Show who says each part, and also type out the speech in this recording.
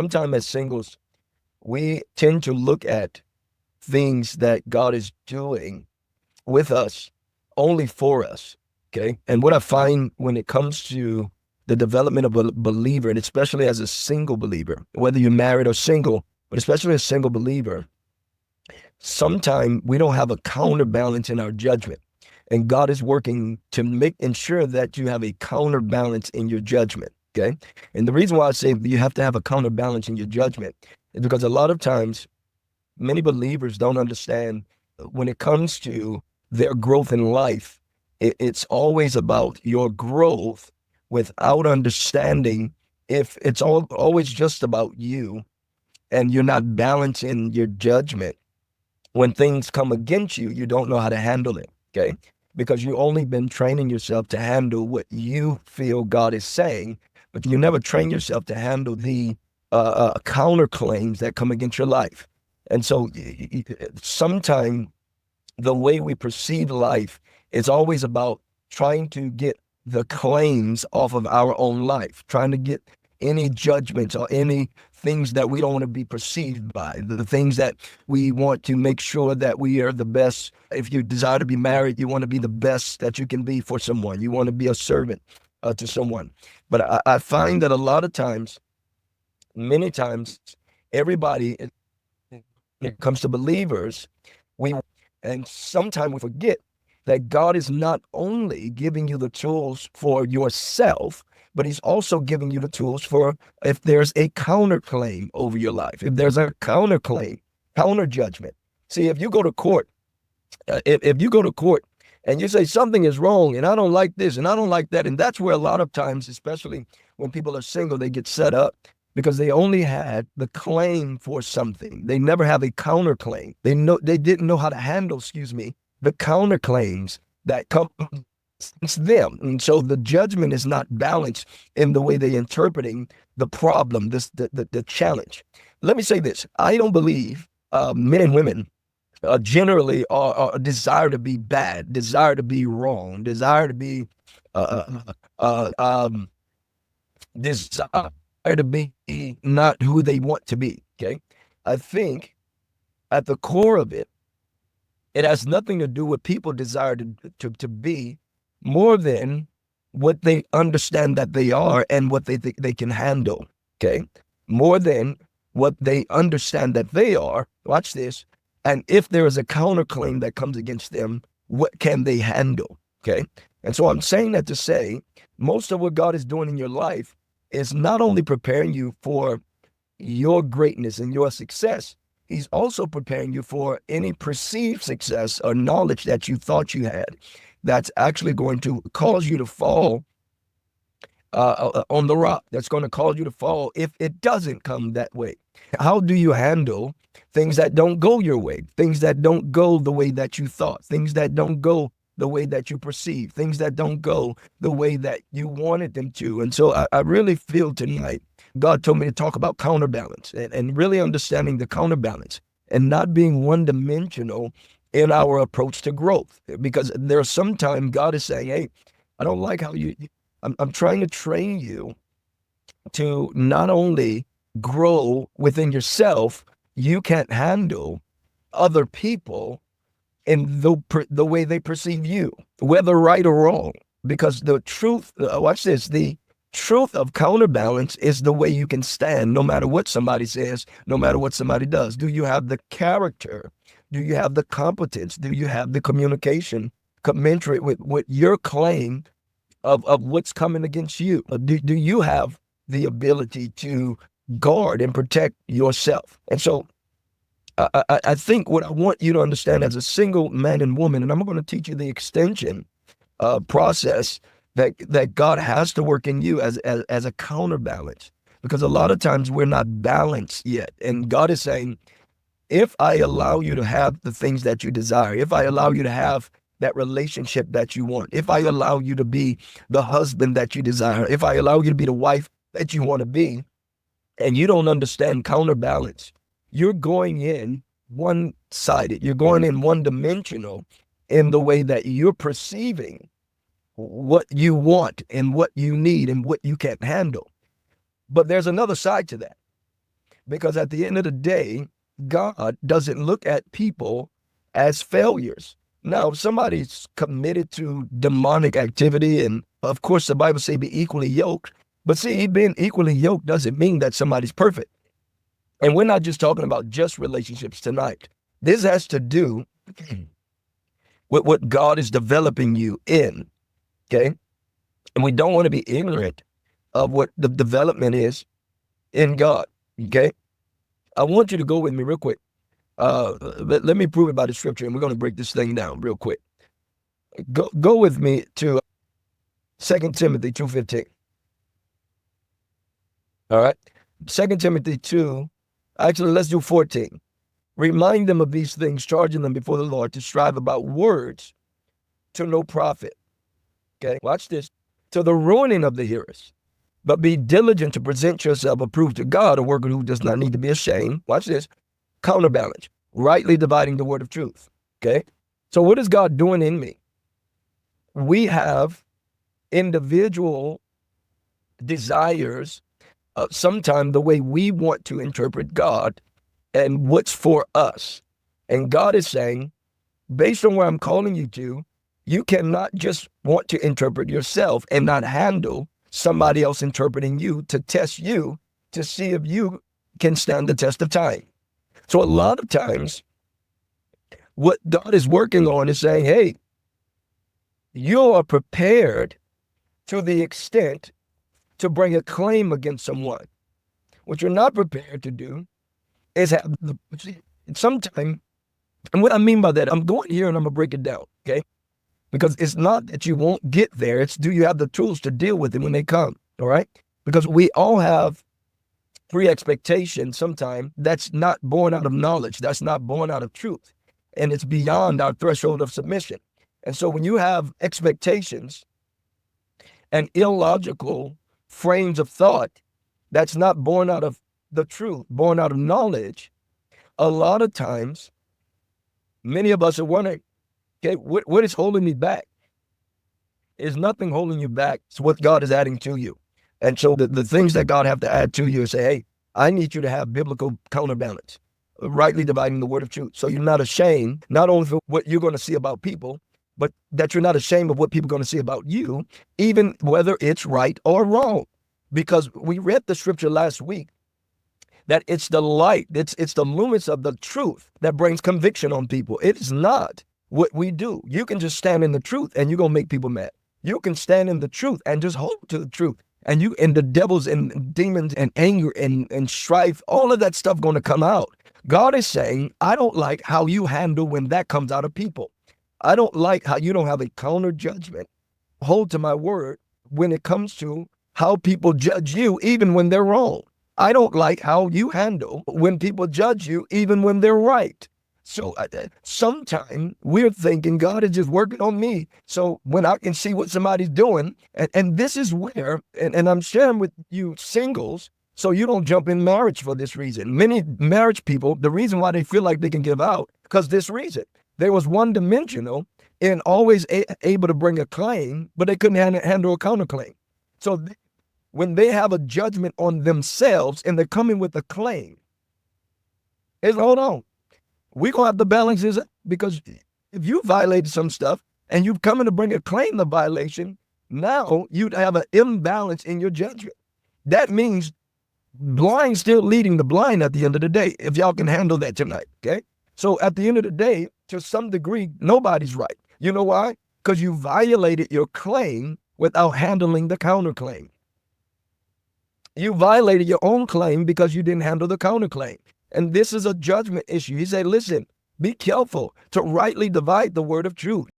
Speaker 1: sometimes as singles, we tend to look at things that God is doing with us only for us. Okay. And what I find when it comes to the development of a believer, and especially as a single believer, whether you're married or single, but especially a single believer, sometimes we don't have a counterbalance in our judgment. And God is working to ensure that you have a counterbalance in your judgment. Okay. And the reason why I say you have to have a counterbalance in your judgment is because a lot of times many believers don't understand when it comes to their growth in life, it's always about your growth without understanding if it's always just about you and you're not balancing your judgment. When things come against you, you don't know how to handle it. Okay. Because you only been training yourself to handle what you feel God is saying, but you never train yourself to handle the counterclaims that come against your life. And so sometimes the way we perceive life is always about trying to get the claims off of our own life, trying to get any judgments or any things that we don't want to be perceived by, the things that we want to make sure that we are the best. If you desire to be married, you want to be the best that you can be for someone. You want to be a servant to someone. But I find that a lot of times, many times, everybody, when it comes to believers, we and sometimes we forget that God is not only giving you the tools for yourself, but he's also giving you the tools for if there's a counterclaim over your life, if there's a counterclaim, counter judgment. See, if you go to court, if you go to court and you say something is wrong and I don't like this and I don't like that, and that's where a lot of times, especially when people are single, they get set up because they only had the claim for something. They never have a counterclaim. They didn't know how to handle, the counterclaims that come against them. And so the judgment is not balanced in the way they're interpreting the problem, the challenge. Let me say this. I don't believe men and women generally are desire to be bad, desire to be wrong, desire to be uh, uh, um, desire to be not who they want to be. Okay. I think at the core of it, it has nothing to do with people desire to be more than what they understand that they are and what they think they can handle. Okay. More than what they understand that they are. Watch this. And if there is a counterclaim that comes against them, what can they handle? Okay. And so I'm saying that to say most of what God is doing in your life is not only preparing you for your greatness and your success, he's also preparing you for any perceived success or knowledge that you thought you had that's actually going to cause you to fall on the rock, that's going to cause you to fall if it doesn't come that way. How do you handle things that don't go your way, things that don't go the way that you thought, things that don't go the way that you perceive, things that don't go the way that you wanted them to? And so I really feel tonight, God told me to talk about counterbalance and really understanding the counterbalance and not being one dimensional in our approach to growth. Because there's sometimes God is saying, hey, I don't like how I'm trying to train you to not only grow within yourself, you can't handle other people in the way they perceive you, whether right or wrong. Because the truth, watch this, the truth of counterbalance is the way you can stand no matter what somebody says, no matter what somebody does. Do you have the character? Do you have the competence? Do you have the communication commensurate with your claim of what's coming against you? Do you have the ability to guard and protect yourself? And so I think what I want you to understand as a single man and woman, and I'm going to teach you the extension process that God has to work in you as a counterbalance, because a lot of times we're not balanced yet. And God is saying, if I allow you to have the things that you desire, if I allow you to have that relationship that you want, if I allow you to be the husband that you desire, if I allow you to be the wife that you want to be, and you don't understand counterbalance, you're going in one-sided, you're going in one-dimensional in the way that you're perceiving what you want and what you need and what you can't handle. But there's another side to that. Because at the end of the day, God doesn't look at people as failures. Now, if somebody's committed to demonic activity, and of course the Bible say be equally yoked, but see, being equally yoked doesn't mean that somebody's perfect. And we're not just talking about just relationships tonight. This has to do with what God is developing you in, okay? And we don't want to be ignorant of what the development is in God, okay? I want you to go with me real quick. Let me prove it by the scripture, and we're going to break this thing down real quick. Go with me to 2 Timothy 2:15. All right? 2 Timothy 2, actually, let's do 14. Remind them of these things, charging them before the Lord to strive about words to no profit. Okay, watch this. To the ruining of the hearers. But be diligent to present yourself approved to God, a worker who does not need to be ashamed. Watch this. Counterbalance, rightly dividing the word of truth. Okay, so what is God doing in me? We have individual desires, sometimes the way we want to interpret God and what's for us. And God is saying, based on where I'm calling you to, you cannot just want to interpret yourself and not handle somebody else interpreting you to test you to see if you can stand the test of time. So a lot of times, what God is working on is saying, hey, you are prepared to the extent to bring a claim against someone. What you're not prepared to do is have the, sometimes, and what I mean by that, I'm going here and I'm going to break it down, okay? Because it's not that you won't get there, it's do you have the tools to deal with it when they come, all right? Because we all have pre-expectation sometimes that's not born out of knowledge, that's not born out of truth, and it's beyond our threshold of submission. And so when you have expectations and illogical frames of thought that's not born out of the truth, born out of knowledge, a lot of times, many of us are wondering, okay, what is holding me back? There's nothing holding you back. It's what God is adding to you. And so the things that God have to add to you is say, hey, I need you to have biblical counterbalance, rightly dividing the word of truth. So you're not ashamed, not only for what you're going to see about people, but that you're not ashamed of what people are going to see about you, even whether it's right or wrong. Because we read the scripture last week that it's the light, it's the luminance of the truth that brings conviction on people. It is not what we do. You can just stand in the truth and you're going to make people mad. You can stand in the truth and just hold to the truth. And you and the devils and demons and anger and strife, all of that stuff going to come out. God is saying, I don't like how you handle when that comes out of people. I don't like how you don't have a counter judgment. Hold to my word when it comes to how people judge you, even when they're wrong. I don't like how you handle when people judge you, even when they're right. So sometimes we're thinking God is just working on me. So when I can see what somebody's doing, and this is where, and I'm sharing with you singles, so you don't jump in marriage for this reason. Many marriage people, the reason why they feel like they can give out, because this reason. They was one-dimensional and always able to bring a claim, but they couldn't handle a counterclaim. So when they have a judgment on themselves and they're coming with a claim, it's, hold on. We're going to have to balance this up, because if you violated some stuff and you've come in to bring a claim to violation, now you'd have an imbalance in your judgment. That means blind still leading the blind at the end of the day, if y'all can handle that tonight, okay? So at the end of the day, to some degree, nobody's right. You know why? Because you violated your claim without handling the counterclaim. You violated your own claim because you didn't handle the counterclaim. And this is a judgment issue. He said, listen, be careful to rightly divide the word of truth.